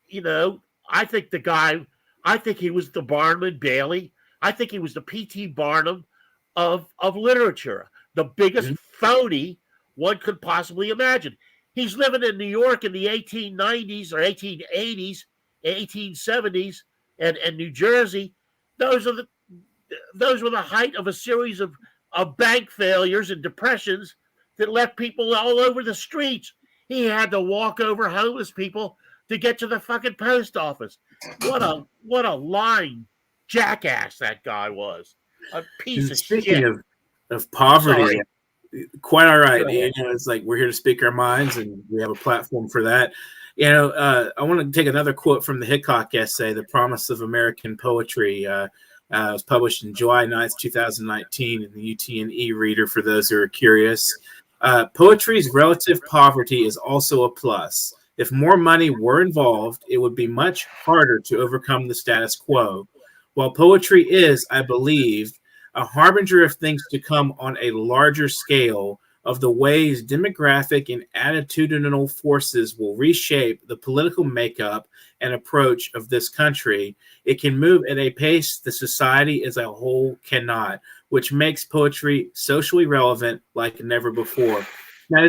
I think he was the Barnum Bailey. I think he was the P.T. Barnum of literature, the biggest phony one could possibly imagine. He's living in New York in the 1890s or 1880s, 1870s, and New Jersey. Those were the height of a series of bank failures and depressions that left people all over the streets. He had to walk over homeless people to get to the fucking post office. What a lying jackass that guy was. A piece of shit.
Speaking of poverty. Sorry. Quite all right. It's like we're here to speak our minds, and we have a platform for that. I want to take another quote from the Hickok essay, "The Promise of American Poetry." It was published in July 9th, 2019 in the UTN e-reader for those who are curious. Poetry's relative poverty is also a plus. If more money were involved, it would be much harder to overcome the status quo. While poetry is, I believe, a harbinger of things to come on a larger scale, of the ways demographic and attitudinal forces will reshape the political makeup and approach of this country, it can move at a pace the society as a whole cannot, which makes poetry socially relevant like never before. Now,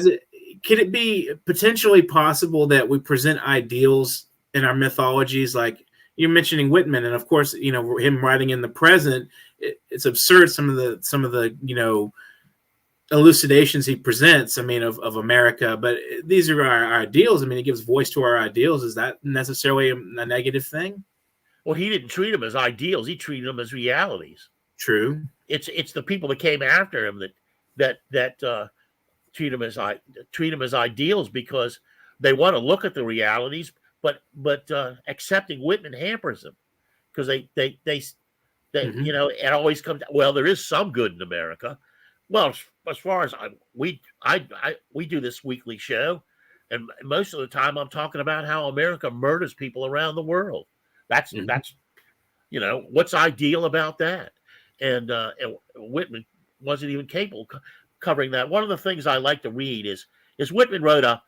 could it be potentially possible that we present ideals in our mythologies? Like you're mentioning Whitman, and of course, him writing in the present. It's absurd some of the elucidations he presents. I mean, of America, but these are our ideals. I mean, he gives voice to our ideals. Is that necessarily a negative thing?
Well, he didn't treat them as ideals. He treated them as realities.
True.
It's the people that came after him that treat them as ideals because they want to look at the realities, but accepting Whitman hampers them because they it always comes. Well, there is some good in America. Well, as far as we do this weekly show, and most of the time I'm talking about how America murders people around the world. That's what's ideal about that, and Whitman wasn't even capable of covering that. One of the things I like to read is Whitman wrote a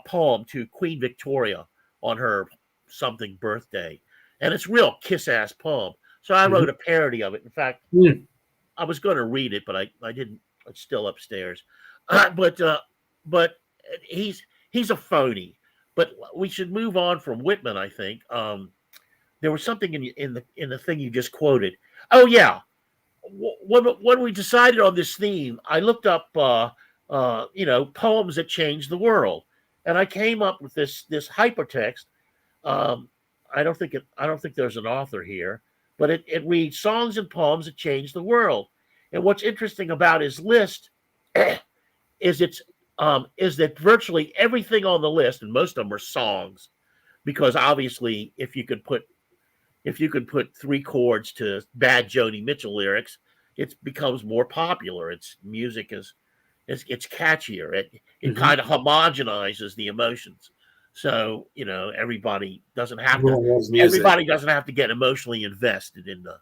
poem to Queen Victoria on her something birthday, and it's real kiss-ass poem. So I wrote a parody of it. In fact, I was going to read it, but I didn't. It's still upstairs. But he's a phony. But we should move on from Whitman. I think there was something in the thing you just quoted. Oh yeah, when we decided on this theme, I looked up poems that changed the world, and I came up with this hypertext. I don't think there's an author here. But it reads songs and poems that changed the world. And what's interesting about his list is that virtually everything on the list, and most of them are songs, because obviously if you could put 3 chords to bad Joni Mitchell lyrics, it becomes more popular. Its music it's catchier. It kind of homogenizes the emotions. So everybody doesn't have to get emotionally invested in the.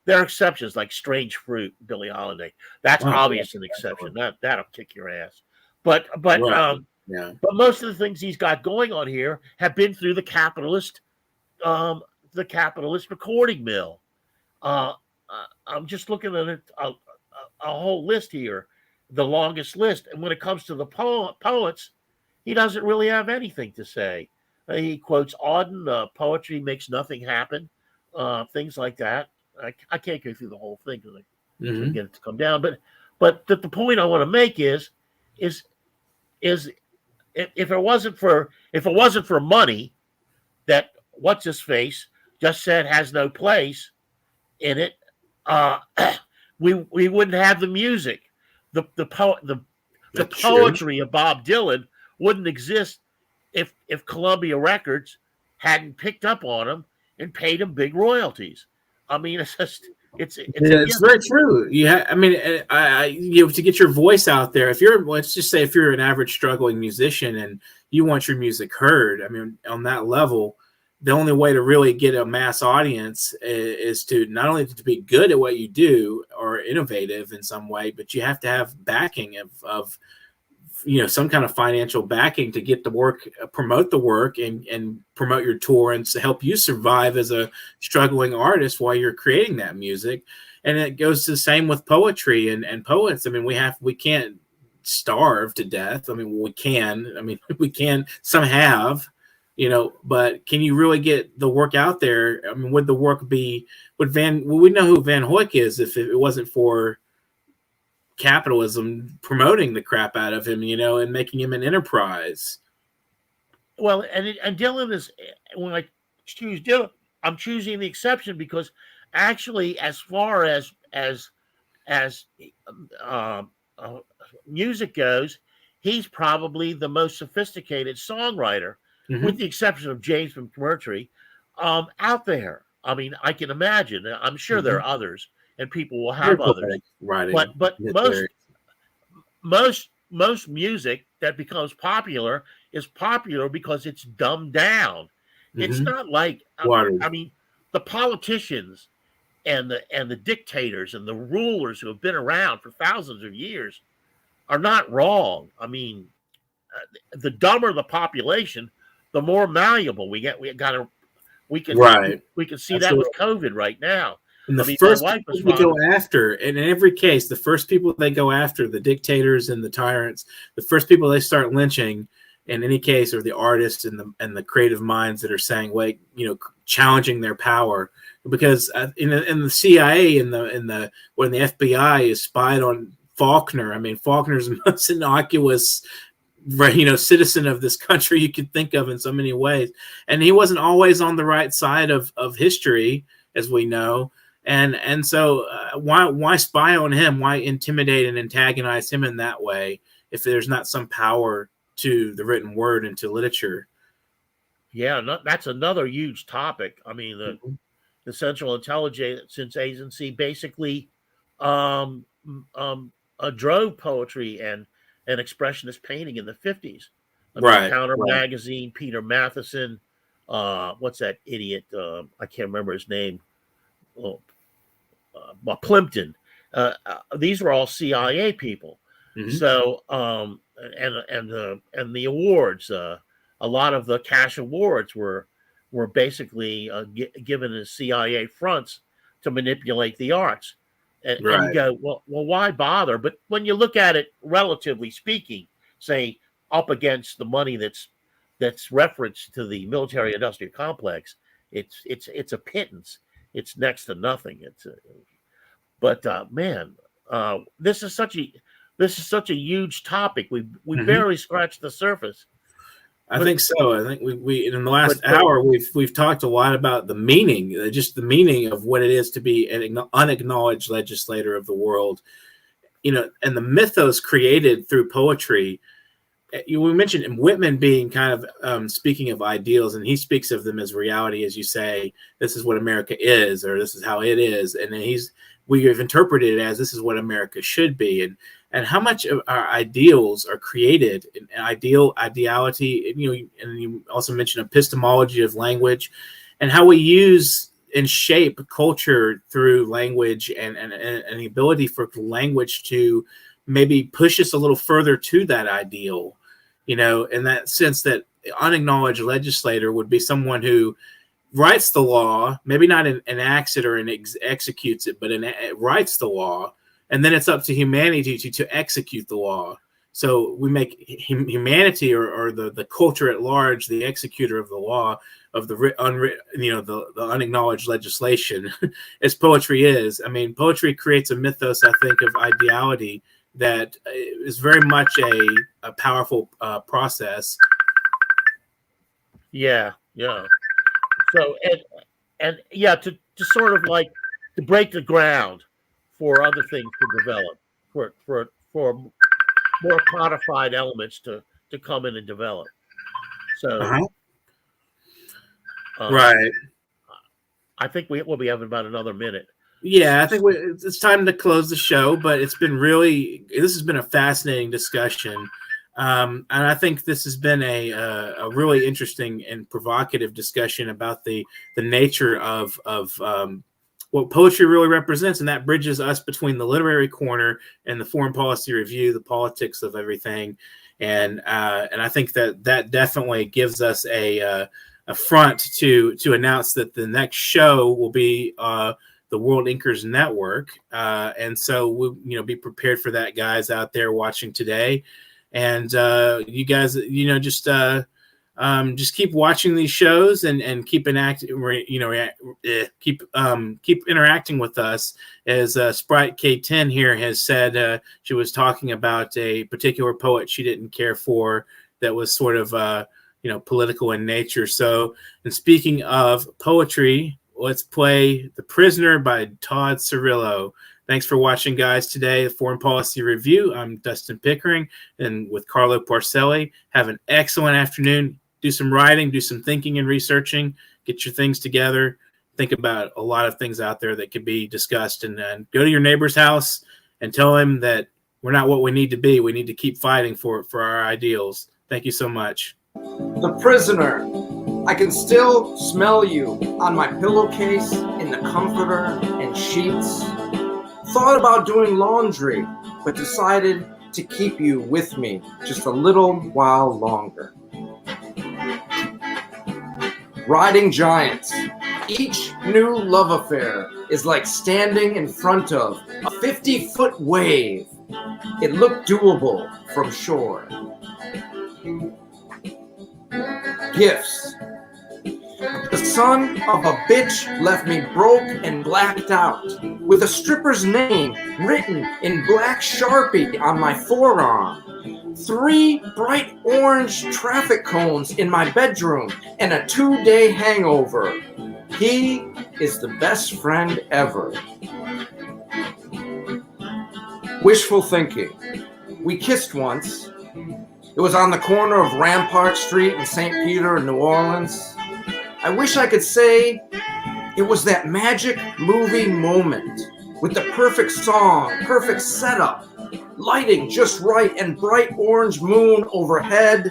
There are exceptions like Strange Fruit, Billie Holiday. That's obvious an exception. That'll kick your ass. But most of the things he's got going on here have been through the capitalist recording mill. I'm just looking at a whole list here, the longest list, and when it comes to the poets. He doesn't really have anything to say. He quotes Auden, poetry makes nothing happen, things like that. I can't go through the whole thing because I can't get it to come down. But the point I want to make is if it wasn't for money, that what's his face just said has no place in it, we wouldn't have the music, the poetry of Bob Dylan wouldn't exist if Columbia Records hadn't picked up on him and paid him big royalties. I mean, it's
very true. To get your voice out there. Let's just say if you're an average struggling musician and you want your music heard, I mean, on that level, the only way to really get a mass audience is to not only to be good at what you do or innovative in some way, but you have to have backing of some kind of financial backing to get the work, promote the work and promote your tour and to help you survive as a struggling artist while you're creating that music. And it goes the same with poetry and poets. I mean, we can't starve to death. I mean, we can, some have, but can you really get the work out there? I mean, would the work we know who Van Hoyk is if it wasn't for capitalism promoting the crap out of him, and making him an enterprise.
Well, and Dylan is, when I choose Dylan, I'm choosing the exception because actually, as far as music goes, he's probably the most sophisticated songwriter, with the exception of James McMurtry, out there. I mean, I can imagine. I'm sure there are others. And people will have others, but most music that becomes popular is popular because it's dumbed down. It's not like the politicians and the dictators and the rulers who have been around for thousands of years are not wrong. I mean, the dumber the population, the more malleable we get. We can see that with COVID right now.
And
I
the
mean, my
first
wife
people
was
they go
fond of.
after, and in every case, the first people they go after, the dictators and the tyrants, the first people they start lynching, in any case, are the artists and the creative minds that are saying, "Wait, challenging their power." Because in the CIA when the FBI is spied on Faulkner, I mean, Faulkner's the most innocuous, citizen of this country you could think of in so many ways, and he wasn't always on the right side of history, as we know. And so why spy on him? Why intimidate and antagonize him in that way if there's not some power to the written word and to literature?
Yeah, that's another huge topic. I mean,
Mm-hmm.
the Central Intelligence Agency basically um, drove poetry and expressionist painting in the 50s. I mean,
Right,
Counter
right.
Magazine, Peter Matheson, what's that idiot? I can't remember his name. Oh, Plimpton. These were all CIA people.
Mm-hmm.
So and the awards, a lot of the cash awards were basically given as CIA fronts to manipulate the arts. And you
Right.
go, well, why bother? But when you look at it, relatively speaking, say up against the money that's referenced to the military-industrial complex, it's a pittance. It's next to nothing. But man, this is such a huge topic. We
Mm-hmm.
barely scratched the surface.
I think so. I think we in the last
but
hour we've talked a lot about the meaning, just the meaning of what it is to be an unacknowledged legislator of the world, and the mythos created through poetry. We mentioned Whitman being kind of speaking of ideals, and he speaks of them as reality, as you say. This is what America is, or this is how it is, and we have interpreted it as this is what America should be, and how much of our ideals are created in ideality. And you also mentioned epistemology of language, and how we use and shape culture through language, and the ability for language to maybe push us a little further to that ideal. In that sense, that unacknowledged legislator would be someone who writes the law, maybe not enacts it or executes it, but writes the law, and then it's up to humanity to execute the law. So we make humanity or the culture at large the executor of the law, of the unacknowledged legislation, as poetry is. I mean, poetry creates a mythos, I think, of ideality that is very much a powerful process.
Yeah. So and yeah, to sort of like to break the ground for other things to develop, for more codified elements to come in and develop. So
Right.
I think we'll be having about another minute.
Yeah, I think it's time to close the show, but this has been a fascinating discussion. And I think this has been a really interesting and provocative discussion about the nature of what poetry really represents, and that bridges us between the literary corner and the foreign policy review, the politics of everything. And I think that definitely gives us a front to announce that the next show will be the World Inkers Network, and so we'll be prepared for that, guys out there watching today. And you guys, just keep watching these shows and keep keep interacting with us. As Sprite K10 here has said, she was talking about a particular poet she didn't care for that was sort of political in nature. So, and speaking of poetry, let's play The Prisoner by Todd Cirillo. Thanks for watching, guys, today, the Foreign Policy Review. I'm Dustin Pickering, and with Carlo Parcelli. Have an excellent afternoon. Do some writing, do some thinking and researching, get your things together, think about a lot of things out there that could be discussed, and go to your neighbor's house and tell him that we're not what we need to be. We need to keep fighting for our ideals. Thank you so much.
The Prisoner. I can still smell you on my pillowcase, in the comforter and sheets. Thought about doing laundry, but decided to keep you with me just a little while longer. Riding giants. Each new love affair is like standing in front of a 50-foot wave. It looked doable from shore. Gifts. The son of a bitch left me broke and blacked out, with a stripper's name written in black Sharpie on my forearm, 3 bright orange traffic cones in my bedroom, and a 2-day hangover. He is the best friend ever. Wishful thinking. We kissed once. It was on the corner of Rampart Street in St. Peter, New Orleans. I wish I could say it was that magic movie moment with the perfect song, perfect setup, lighting just right, and bright orange moon overhead.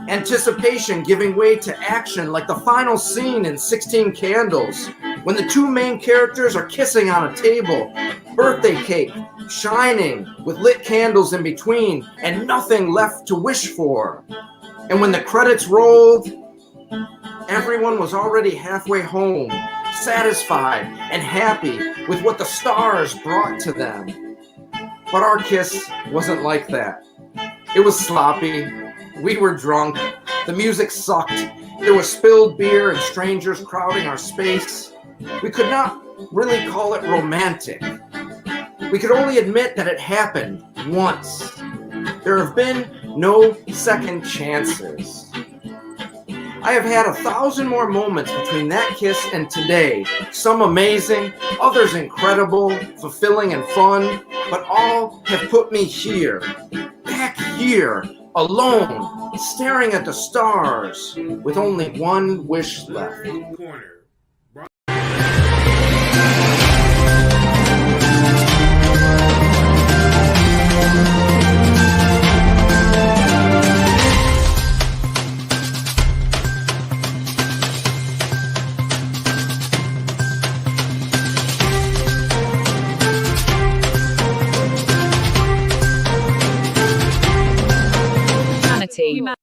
Anticipation giving way to action like the final scene in 16 Candles, when the 2 main characters are kissing on a table, birthday cake shining with lit candles in between, and nothing left to wish for. And when the credits rolled, everyone was already halfway home, satisfied and happy with what the stars brought to them. But our kiss wasn't like that. It was sloppy. We were drunk. The music sucked. There was spilled beer and strangers crowding our space. We could not really call it romantic. We could only admit that it happened once. There have been no second chances. I have had 1,000 more moments between that kiss and today, some amazing, others incredible, fulfilling, and fun, but all have put me here, back here, alone, staring at the stars, with only one wish left.
Corner.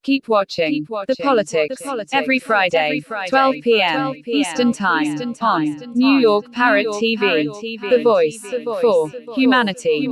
Keep watching The Politics every Friday, 12 p.m. Eastern Time on New York Parrot TV, the voice for humanity.